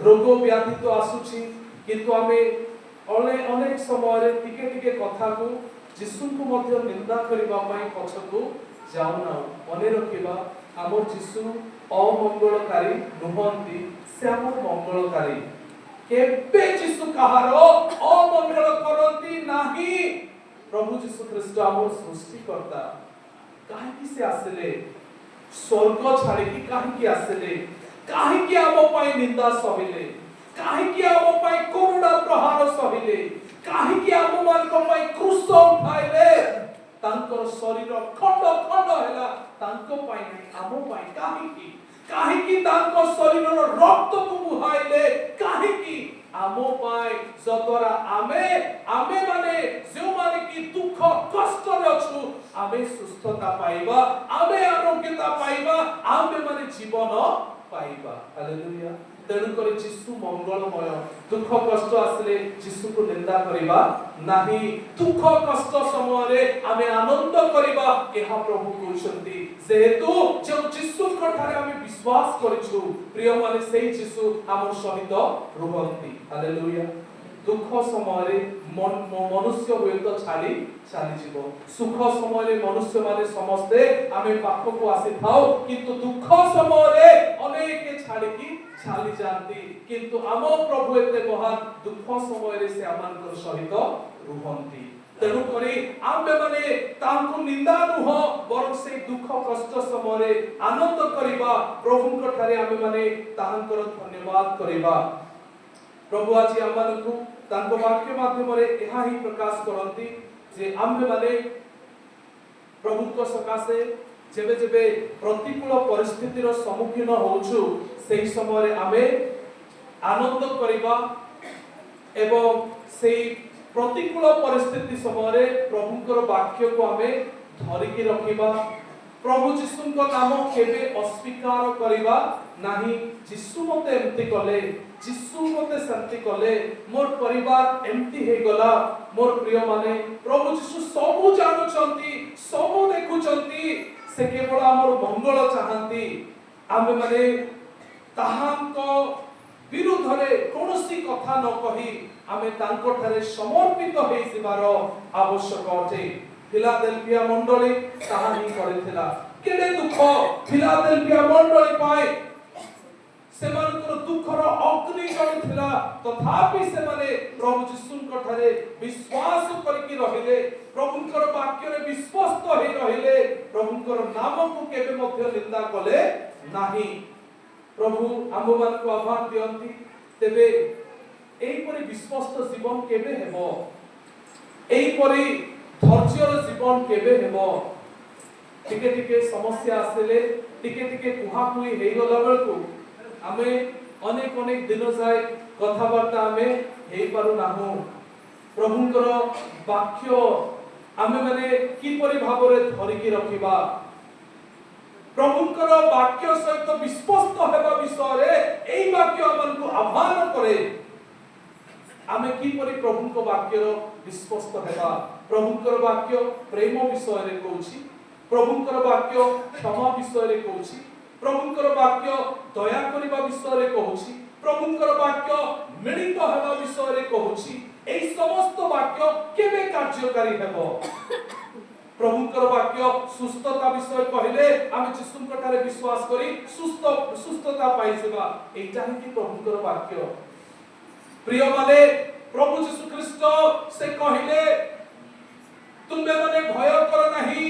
रोग व्याधि तो आसुची किंतु आमे अनेक समय रे टिके टिके कथा को जिसु को मध्य निंदा करिबा पई पछकु जाऊ ना मने रखिबा आम जीशु अमंगलकारी नुहंती से आम मंगलकारी केबे जीशु कहार अमंगल करती नाही प्रभु जीशु ख्रीस्ट आम सृष्टिकर्ता काहे से आसले स्वर्ग छाड़ी काहे आसले काहे आम पाई निंदा सहिले काहे आम पाई करुणा प्रहार सहिले काहे आम मान पाई क्रूस उठाइले तांकर शरीर खंड खंड हैला तांको पाई नहीं आम पाई काहे तांको शरीर रक्त को बुहाइले काहे आम पाई जद्वारा आमे माने जो माने की दुख कष्ट रे अछु आमे सुस्थता पाइबा आमे आरोग्यता पाइबा आमे माने जीवन पाइबा हालेलुया तेणु कर जीशु मंगलमय दुख कष्ट आसले जीशु को निंदा करिबा नाही दुख कष्ट समय रे आमे आनंद करिबा एहा प्रभु कहउछंती जेहेतु जो जीशु कठारे आमे विश्वास करिछु प्रिय माने सेही जीशु हमर सहित रुहंती हालेलुया दुख समय रे मनुष्य हुए तो छाड़ी चली जीव सुख समय रे मनुष्य माने समस्ते आमे पाख को आसी थाओ किंतु दुख समय रे अनेक छाड़ी की छाली जानती किंतु आम प्रभु एते महान दुख समय रे से आमानकर सहित रुहंती तेणु करी आमे माने तांको निंदा नुह बरं से दुख कष्ट समय रे आनंद करिबा प्रभु ठारे आमे माने तांकर धन्यवाद करिबा प्रभु आज आमानकु तांको वाक्य माध्यम रे एहा ही प्रकाश करंती जे आमे माने प्रभु को सकासे जेबे जेबे प्रतिकूल परिस्थितिर सम्मुखीन होउछु सेही समय रे आमे आनंद करिबा एवं सेही प्रतिकूल परिस्थिति समय रे प्रभुकर वाक्य को आमे धरिकी रखिबा प्रभु जीशुଙ୍କ नाम केबे अस्वीकार करिबा नाही जीशु मते एम्ति कले जीशु मते शांति कले मोर परिवार एम्ति हे गला मोर प्रिय माने प्रभु जीशु सब जानुचंती सब देखुचंती से केवल हमर मंगल चाहंती आमे माने ताहांको विरुद्ध रे कोनोसी कथा न कही आमे तांको ठारे समर्पित हे जिबार आवश्यक अटे फिलाडेल्फिया मंडली ताहा ही करिथिला केडे दुख फिलाडेल्फिया मंडली पाए सेमानकर दुखर अग्नि जळिथिला तथापि सेमाने प्रभु जीशुଙ୍କ ठारे विश्वास करिकि रहिले प्रभुଙ୍କର वाक्ୟରେ विश्वस्त हे रहिले प्रभुଙ୍କର नामକୁ केबे ମଧ୍ୟ निंदा कले नाही प्रभु आम्भमान को आह्वान दियंती तेबे एई परि विश्वस्त जीवन केबे हेबो एई परि धैर्यर जीवन केबे हेबो टिके टिके समस्या आसेले टिके टिके कुहाकुई हे गला बेलकु आमे अनेक अनेक दिन जाय कथाबार्ता आमे हे पारु नाहु प्रभुଙ୍କର वाक्य आमे माने की परि भाबरे धरिकी रखिबा प्रभुଙ୍କର वाक्य सहित विश्वस्त हेबा विषय रे एई वाक्य हमनको आह्वान करे आमे की परि प्रभुଙ୍କ वाक्यर विश्वस्त हेबा प्रभुଙ୍କର वाक्य प्रेम विषय रे कहूची प्रभुଙ୍କର वाक्य क्षमा विषय रे कहूची प्रभुଙ୍କର वाक्य दया करिबा विषय रे कहूची प्रभुଙ୍କର वाक्य मिलित हेबा विषय रे कहूची एई समस्त वाक्य केबे कार्यकारी हेबो प्रभुଙ୍କର वाक्य सुस्थता विषय कहले आमे जीशुଙ୍କ ठारे विश्वास करी सुस्थता पाइसेबा एटा ही प्रभुଙ୍କର वाक्य प्रिय माने प्रभु जीशु ख्रीष्ट से कहले तुमे माने भय कर नाही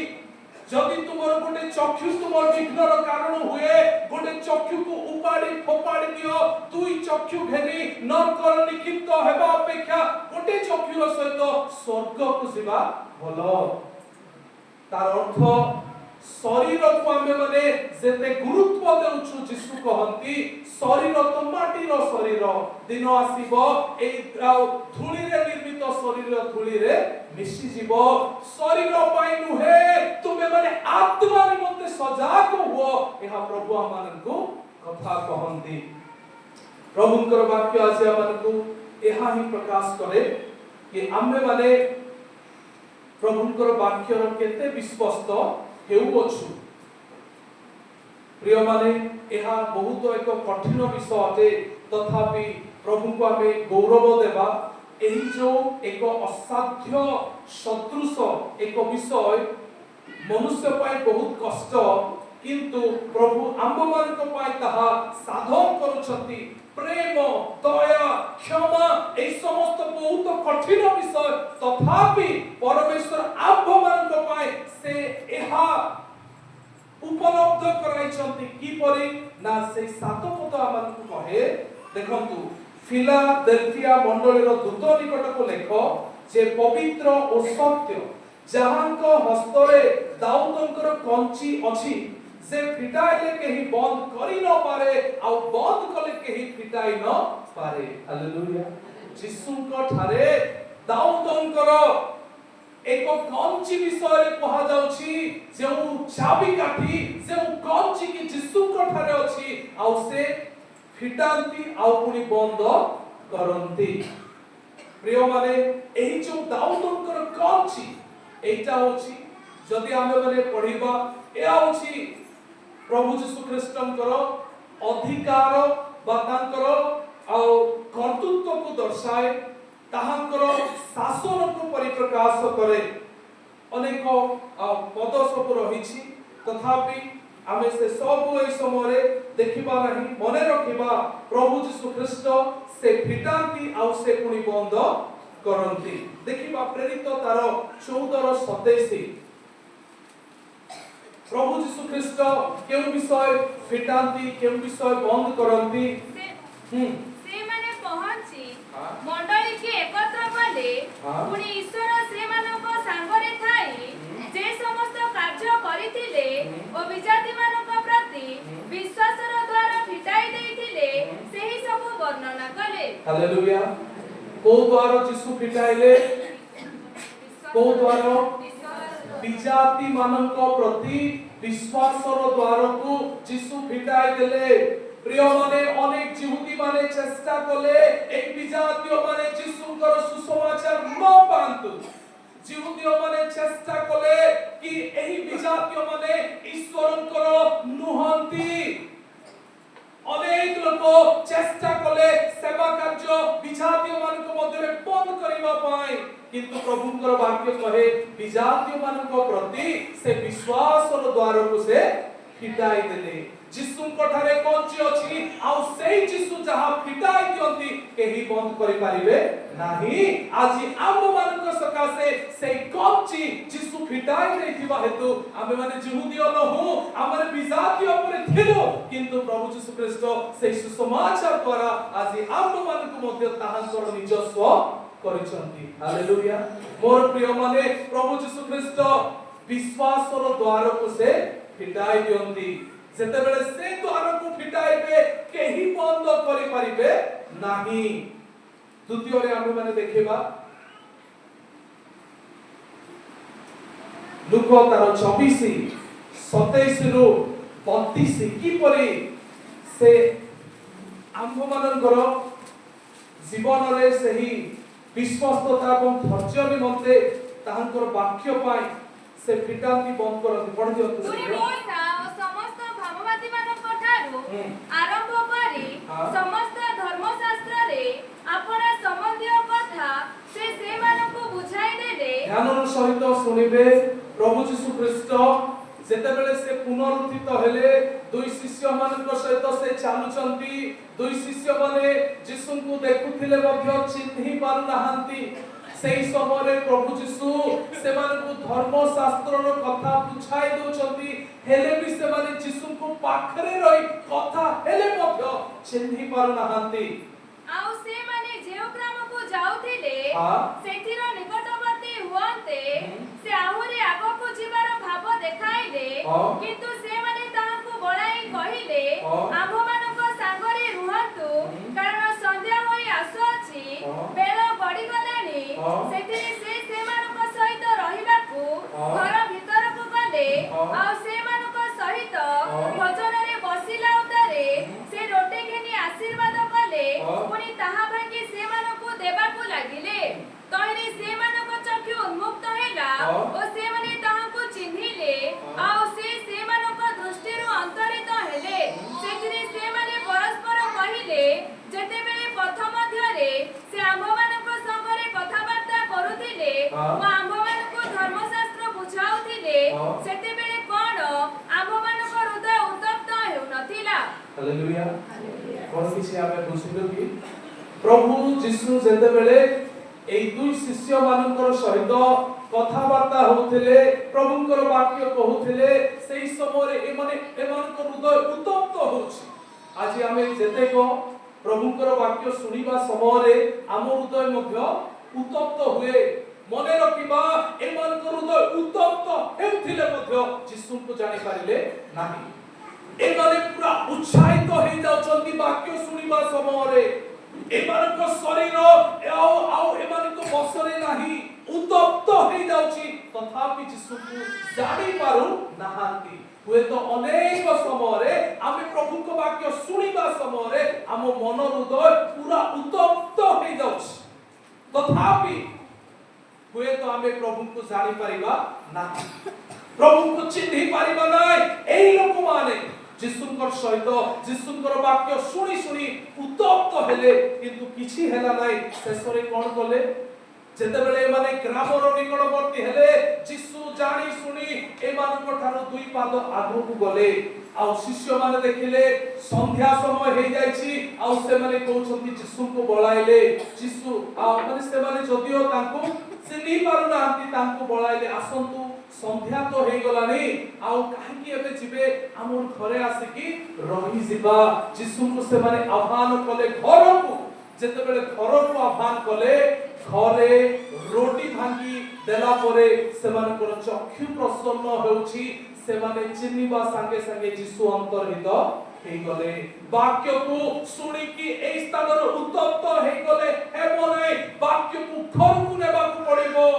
जदि तुमर गोटे चक्षु तुमर विघ्नर कारण हुए गोटे चक्षु को उपाड़ी फोपाड़ी दियो दुई चक्षु घेनी नरकर निक्षिप्त हेबा अपेक्षा गोटे चक्षुर सहित स्वर्ग को जिबा भलो तार अर्थ शरीर को आमे माने जेते गुरुत्व देउछु जीशु कहंती शरीर तो माटीर शरीर दिन आसीबो ए धूली रे निर्मित शरीर धूली रे मिसी जीवो शरीर पाई नुहे तुमे माने आत्मा निमंते सजाग हो एहा प्रभु हमनकु कथा कहंती प्रभुଙ୍କର वाक्य आसी हमनकु एहा ही प्रकाश करे कि आमे माने प्रभुଙ୍କର वाक्यर केते विश्वस्त हेउछु प्रिय माने एहा बहुत एक कठिन विषय अटे तथापि प्रभु को हमें गौरव देबा एही जो एक असाध्य सदृश एक विषय मनुष्य पाई बहुत कष्ट किंतु प्रभु आंब मानक पाई ताहा साधन करूछंती प्रेम दया क्षमा ए समस्त बहुत कठिन विषय तथापि परमेश्वर आंब मानक पाई से एहा उपलब्ध कराइछंती की परि ना से सात पद आमन कहे देखंतु फिलाडेल्फिया मंडलीर दूत निकटको लेख जे पवित्र और सत्य जहांको हस्तरे दाऊदंकर कंची अछि से फिटाइले केही बंद करि न पारे आ बंद कले केही फिटाइ न पारे हालेलुया यीशुଙ୍କ ठारे दाऊदंकर एक कंची विषय कहा जाउछि जे चाबी काठी जे कंची की यीशुଙ୍କ ठारे अछि आ से फिटांती आ पुनी बंद करंती प्रिय माने एही जो दाऊदंकर कंची एटा होछि जदि आमे माने पढिबा ए होछि प्रभु यीशु ख्रीष्टंकर अधिकार बा तांकर आ कर्तृत्व को दर्शाए ताहांकर शासन को परिप्रकाश करे अनेक पद सब रहिछि तथापि आमे से सब ए समय देखिबा नहीं मने रखिबा प्रभु यीशु ख्रीष्ट से फिटांती आ से पुनी बंद करंती देखिबा प्रेरित तार 14:27 प्रभु यीशु ख्रीष्ट केउ विषय फिटांती केउ विषय बंद करंती से माने पहुंची मंडली के एकत्र कले पुनी ईश्वर से मानको संगरे थाई जे समस्त कार्य करिथिले ओ विजाति मानको प्रति विश्वासर द्वारा फिटाई देइथिले सेही सब वर्णना कले हालेलुया को द्वारा यीशु फिटाइले को द्वारा विजाति मानको प्रति विश्वासर द्वारा को यीशु फिटाई देले प्रिय माने अनेक यहूदी माने चेष्टा कले एक विजातीय माने यीशुଙ୍କର सुसमाचार न पांतु यहूदी माने चेष्टा कले कि एही विजातीय माने ईश्वरଙ୍କର नुहंती अनेक लोक चेष्टा कले सेवा कार्य विजातीय मानक मध्य बंद करिबा पाई किंतु प्रभुଙ୍କର वाक्य कहे विजातीय मानक प्रति से विश्वासर द्वार को से फिटाई देले यीशुଙ୍କ ठारे कंची अछि आ सेही यीशु जहा फिटाई दियंती केही बंद करि पारिबे नाही आजि आम मानक सकासे सेही कंची यीशु फिटाई देथिबा हेतु आमे माने यहूदी नहु हमर विजातीय परे थिलो किंतु प्रभु यीशु ख्रीष्ट सेही सुसमाचार द्वारा आजि आम मानक मध्य ताहांकर निजस्व करिसंती हालेलुया मोर प्रिय माने प्रभु यीशु ख्रीष्ट विश्वासर द्वार को से फिटाई दियंती जेतेबेले से द्वार को फिटाइबे केही बंद करि पारिबे नाही द्वितीय रे हम माने देखिबा लूक तार 24:27 रु 32 की परि से आंभ मानकर जीवन रे सही विश्वासता एवं धैर्य निमंते ताहांकर वाक्य पाई से फिटांती बंद करती पढ़ दियो समस्त भाववादी मानक ठारू आरंभ करी समस्त धर्मशास्त्र रे आपण संबंधित कथा से मानक बुझाई देले ध्यानर सहित सुनिबे प्रभु यीशु ख्रीष्ट जेतेबेले से पुनरुत्थित हेले दुई शिष्य मानक सहित से चालुचंती दुई शिष्य माने यीशु को देखुथिले मध्य चिन्हि पारु नाहंती सेही समय प्रभु यीशु से मानक धर्मशास्त्रर कथा बुझाई दोचंती हेले भी से माने यीशु को पाखरे रही कथा हेले मध्य चिन्हि पारु नाहंती आउ से माने जेउ ग्राम को जाउथिले सेथिर निकटवर्ती हुआंते से आहुरी आगो को जीवार भाव देखाइले किंतु से माने ताहाको बळाई कहिले आंभ मानक सांगरे रुहंतु कारण संध्या होई आसुछि बेल गडी गलानी सेथिरे से मानक सहित रहिबाकू घर भीतर को गले आ से मानक सहित भोजन रे बसिला उतारे से रोटी घेनी आशीर्वाद कले पुनी ताहा भांगी से मानक देबाकू लागिले तहिरे से मानक चक्षु उन्मुक्त हैला ओ से माने ताहाको चिन्हिले आ से मानक दृष्टि रु अंतरित हेले सेथिरे से माने परस्पर कहिले जेतेबेले पथ मध्य रे से आंभ मानक संगरे कथाबार्ता करूथिले ओ आंभ मानक धर्मशास्त्र बुझाउथिले हालेलुया कोन किसी आमे बुझिलो कि प्रभु जिसु जेते बेले एई दुई शिष्य मानकर सहित कथाबार्ता होउथिले प्रभुଙ୍କର वाक्य कहउथिले सेई समय एमानकर हृदय उत्तप्त होउछि आज आमे जेते को प्रभुଙ୍କର वाक्य सुनिबा समय आम हृदय मध्य उत्तप्त हुए मने रखिबा एमानकर हृदय उत्तप्त हेउथिले मध्य जिसुଙ୍କୁ जानि पारिले नाही एमाने पूरा उत्साहित हो जाउछन्ती वाक्य सुनिबा समय एमानक शरीर आउ एमानक बसरे नाही उत्तप्त हो जाउछि तथापि जिसुଙ୍କୁ जानि पारु नाहांती हुए तो अनेक समय आमे प्रभु को वाक्य सुनिबा समय आम मन हृदय पूरा उत्तप्त हो जाउछि तथापि हुए तो आमे प्रभु को जानि पारिबा नाही प्रभु को चिन्हि पारिबा नाही एई लोक माने जिसुंकर सहित जिसुंकर वाक्य सुनी सुनी उत्तप्त हेले किंतु किछि हेला नाही शेषरे कोन कले जेतेबेले माने ग्रामर निकटवर्ती हेले जिसु जानी सुनी एमानक ठारो दुई पाद आगु को गले आ शिष्य माने देखिले संध्या समय हे जायछि आ से माने कहउछंती जिसु को बोलाइले जिसु आ माने से माने जदियो तांको चिन्हि पारु नांती तांको बोलाइले आसंतु संध्या तो हे गलानी आ काहे एबे जिबे हमर घरे आसे कि रही जिबा जिसु को से माने आह्वान कले घर को जेतेबेले घर को आह्वान कले घरे रोटी भांगी देला परे सेमानकर चक्षु प्रसन्न होउछि सेमाने चिन्हिबा संगे संगे जिसु अंतर्हित हे गले वाक्य को सुनी कि ए स्थान उत्तप्त हे गले हेबो नै वाक्य को घर को नेबा को पड़िबो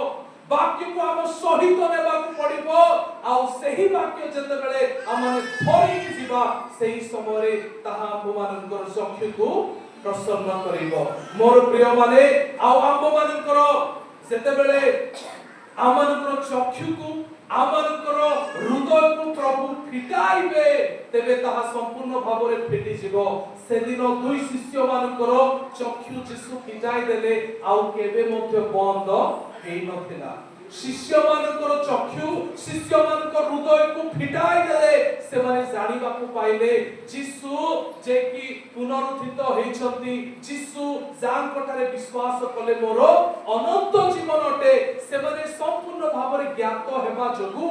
वाक्य को हम सहित नेबा को पड़िबो आ सेही वाक्य जेतेबेले हमने धरि जिबा सेही समय ताहा हममानकर चक्षु को प्रसन्न करिबो मोर प्रिय माने आउ आम मानकर जेतेबेले आमानकर चक्षु को आमानकर हृदय को प्रभु फिटाइबे तेबे ताहा संपूर्ण भाव रे फिटि जिवो से दिन दुई शिष्य मानकर चक्षु जिसु फिटाइ देले आउ केबे मध्य बंद हेइ नथिला शिष्य मानकर चक्षु शिष्य मानकर हृदय को फिटाइ देले से माने जानिबा को पाइले जिसु जे कि पुनरुत्थित हेइछंती जिसु जान कटारे विश्वास कले मोर अनंत जीवन अटे से माने संपूर्ण भाव रे ज्ञात हेबा जोगु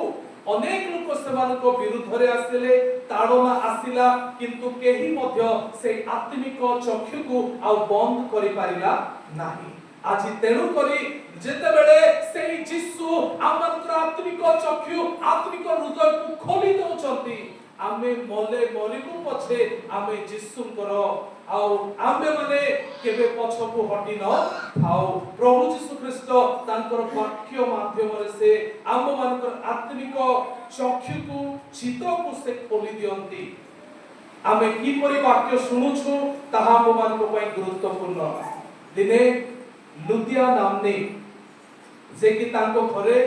अनेक लोक सेमानको विरुद्ध रे आसिले ताडना आसिला किंतु केही मध्य से आत्मिक चक्षु को आ बंद करि पारिला नाही आज तेणु करी जेतेबेले सेही जिसु आमंत्र आत्मिक चक्षु आत्मिक हृदय को खोली दउछंती आमे मले मरिबु पछे आमे जिसुंकर आउ आमे माने केबे पछकु हटि न थाउ प्रभु जिसु ख्रीष्ट तांकर वाक्य माध्यम रे से आम मानकर आत्मिक चक्षु को चित्त को से खोली दियंती आमे की परि वाक्य सुनुछु ताहा आम मानक पय गुरुत्वपूर्ण दिने लुदिया नामने जे कि तांको घरे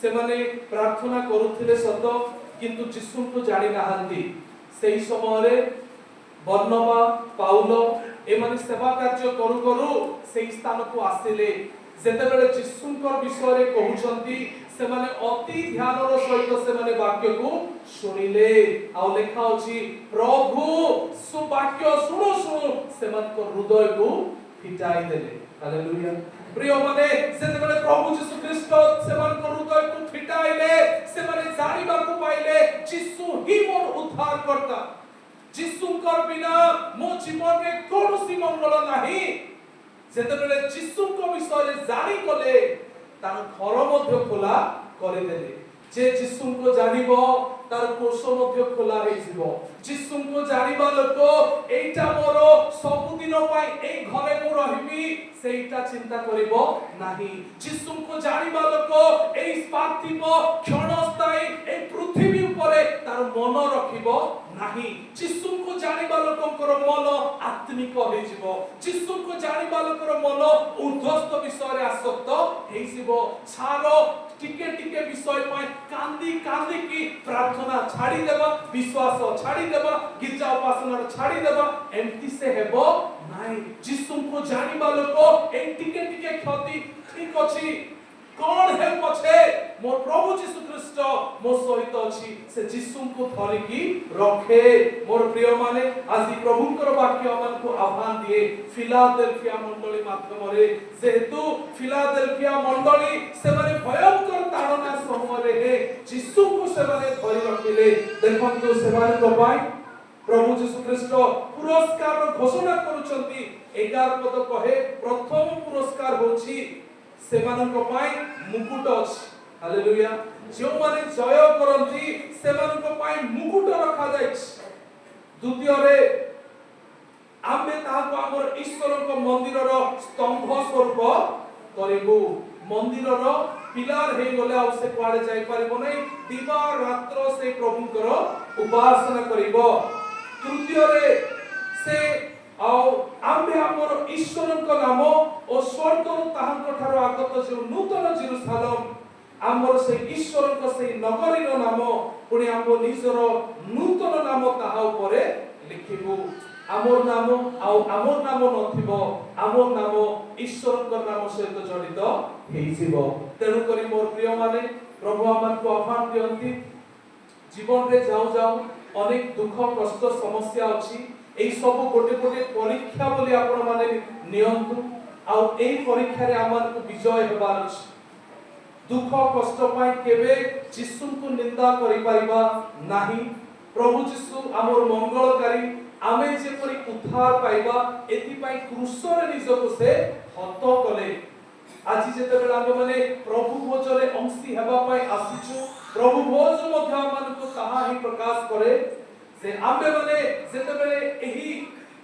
से माने प्रार्थना करूथिले सत किंतु जिसु को जानि नाहंती सेही समय रे बर्नबा पाउल ए माने सेवा कार्य करू करू सेही स्थान को आसिले जेतेबेले जिसुंकर विषय रे कहउछंती से माने अति ध्यानर सहित से माने वाक्य को सुनिले आ लेखा अछि प्रभु सु वाक्य सुनो सुनो से मानकर हृदय को फिटाई देले हालेलुया प्रिय माने जेतेबेले प्रभु यीशु ख्रीष्ट सेमानकर हृदय को फिटाइले से माने जानिबा को पाइले यीशु ही मोर उद्धार करता यीशुंकर बिना मो जीवन रे कोनोसी मंगल नाही जेतेबेले यीशुंको विषय जानि गले तार घर मध्य खोला करि देले जे यीशुंको जानिबो तार कोष मध्य खोला हे जिवो यीशुंको जानिबा लोक एटा मोर सब दिन पाई ए घरे मु रहिबी सेटा चिंता करिवो नाही यीशुंको जानिबा लोक ए पार्थिव क्षणस्थायी ए पृथ्वी ऊपर तार मन रखिबो नाही यीशुंको जानिबा लोककर मन आत्मिक हे जिवो यीशुंको जानिबा लोकर मन ऊर्ध्वस्त विषय रे आसक्त हे जिवो छारो टिके टिके विषय पाई कांदी कांदी की प्रार्थना छाड़ी देबा विश्वास छाड़ी देबा गिरजा उपासना छाड़ी देबा एम्प्टी से हेबो नाही यीशु को जानिबा लोक ए टिके टिके क्षति ठीक अछि कौन है पछे मोर प्रभु यीशु ख्रीष्ट मो सहित अछि से यीशु को धरि की रखे। मोर प्रिय माने आज प्रभुकर वाक्य मन को आह्वान दिए फिलाडेल्फिया मंडली माध्यम रे जेहेतु फिलाडेल्फिया मंडली से माने भयंकर ताड़ना समय रे यीशु को से माने धरि रखिले। देखंतु से माने प्रभाई प्रभु यीशु ख्रीष्ट पुरस्कार घोषणा करूछंती 11 पद कहे प्रथम पुरस्कार होछि सेमानक पाई मुकुट अछि। हालेलुया। जो माने जय करंती सेमानक पाई मुकुट रखा जाइछि। द्वितीय रे आमे ताको हमर ईश्वरक मंदिरर स्तंभ स्वरूप करिबु। मंदिरर पिलार हे गले आ से कुआडे जाई परिबो नै दिवा रात्र से प्रभुकर उपासना करिबो। तृतीय रे से आम्भे हमर ईश्वरक नाम ओ स्वर्ग ताहांक ठारो आगत जे नूतन जेरुसालेम हमर से ईश्वरक से नगरीर नाम पुणी हम निजर नूतन नाम ताहा उपरे लिखिबु। आमर नाम आमर नाम नथिबो आमर नाम ईश्वरक नाम सहित जड़ित हेइजिबो। तेनु करी मोर प्रिय माने प्रभु आमान को आह्वान दियंती जीवन रे जाऊ जाऊ अनेक दुख कष्ट समस्या अछि। एई सब गोटे गोटे परीक्षा बोली आपण माने नियंतु आ एई परीक्षा रे आमान को विजय हेबार अछि। दुख कष्ट पाई केबे यीशु को निंदा करि परिबा नाही। प्रभु यीशु हमर मंगलकारी आमे जे परि उद्धार पाइबा एति पाई क्रूस रे निजको से हत कले। आज जेते बेला आमे माने प्रभु भोजरे अंशी हेबा पाई आसीछु प्रभु भोज मध्य आमान को ताहा ही प्रकाश करे से आमे माने जेते बेले एही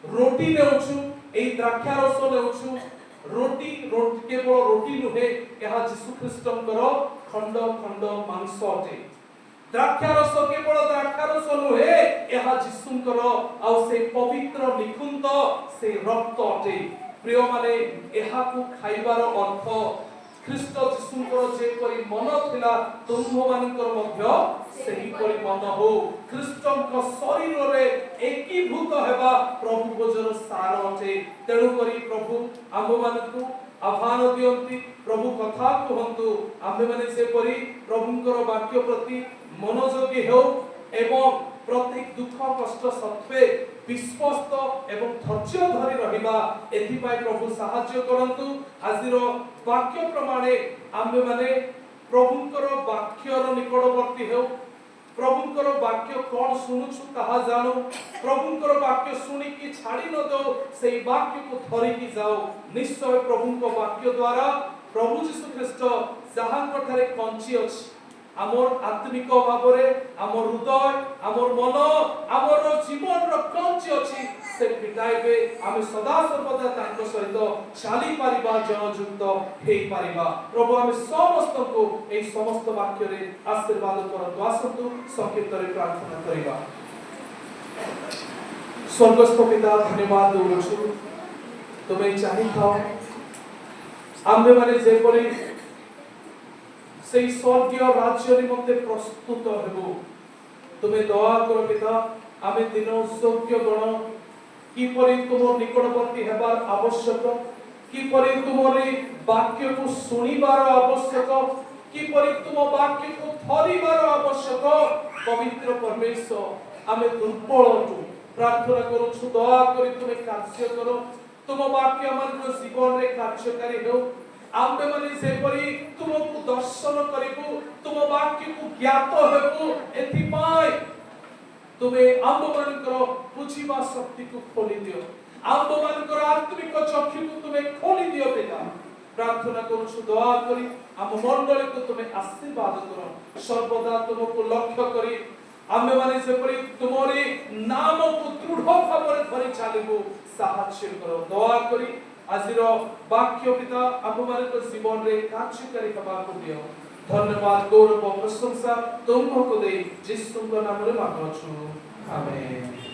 रोटी नेउछु एही द्राक्षा रस नेउछु रोटी केवल रोटी नुहे यह यीशु ख्रीष्टंकर खंड खंड मांस अटे। द्राक्षा रस केवल द्राक्षा रस नुहे यह यीशुंकर आ से पवित्र निकुंज से रक्त अटे। प्रिय माने यहा को खाइबार अर्थ ख्रीष्ट यीशुंकर जे परि मन थिला तुम मानकर मध्य सेही परि मन हो। ख्रीष्टंक शरीर रे एकीभूत हेबा प्रभु भोजन सार अटे। तेणु करी प्रभु आम मानकु आह्वान दियंती प्रभु कथा कहंतु आमे माने से परि प्रभुंकर वाक्य प्रति मनोयोगी हो एवं प्रत्येक दुख कष्ट सत्वे विश्वस्त एवं धैर्य धरि रहिबा एथि पाई प्रभु सहाय्य करंतु। आजिर वाक्य प्रमाणे आमे माने प्रभुंकर वाक्यर निकटवर्ती हो प्रभुंकर वाक्य कोन सुनुछु ताहा जानो प्रभुंकर वाक्य सुनी कि छाड़ी न दो सेई वाक्य को धरि कि जाओ। निश्चय प्रभुंकर वाक्य द्वारा प्रभु यीशु ख्रीष्ट जाहांक ठारे कंची अछि आमर आत्मिक भावरे आमर हृदय आमर मन आमर जीवन रो कंची अछि से फिटाइबे आमे सदा सर्वदा तांको सहित चाली परिबा जनयुक्त हेई परिबा। प्रभु आमे समस्त को एई समस्त वाक्य रे आशीर्वाद करतु। आसतु संक्षिप्त रे प्रार्थना करिबा। स्वर्गस्थ पिता धन्यवाद देउछु तुमे चाहि थाओ आमे माने जे परि सेई स्वर्गीय राज्य निमंते प्रस्तुत हेबो तुमे दया कर पिता आमे दिन योग्य गण कि परि तुम निकटवर्ती हेबार आवश्यक कि परि तुमरे वाक्य को सुनिबार आवश्यक कि परि तुम वाक्य को धरिबार आवश्यक। पवित्र परमेश्वर आमे दुर्बल छु प्रार्थना करूछु दया करी तुमे कार्य करो तुम वाक्य हमर जीवन रे कार्यकारी हो। आम्बे माने से परि तुमको दर्शन करिबु तुम वाक्य को ज्ञात हेबु एथि पाई तुमे आम्ब मानकर बुझिबा शक्ति को खोली दियो आम्ब मानकर आत्मिक चक्षु को तुमे खोली दियो पिता। प्रार्थना करूछु दया करी आम मंडली को तुमे आशीर्वाद करो सर्वदा तुमको लक्ष्य करी आम्बे माने से परि तुमरी नाम को दृढ़ भाବରେ धरि चालिबु साहाय्य करो दया करी आजिर वाक्य पिता आपमानक जीवन रे कार्यकारी हेबाकु दियो। धन्यवाद गौरव प्रशंसा तुमको दे यीशुଙ୍କ नामରେ मागुछु आमेन।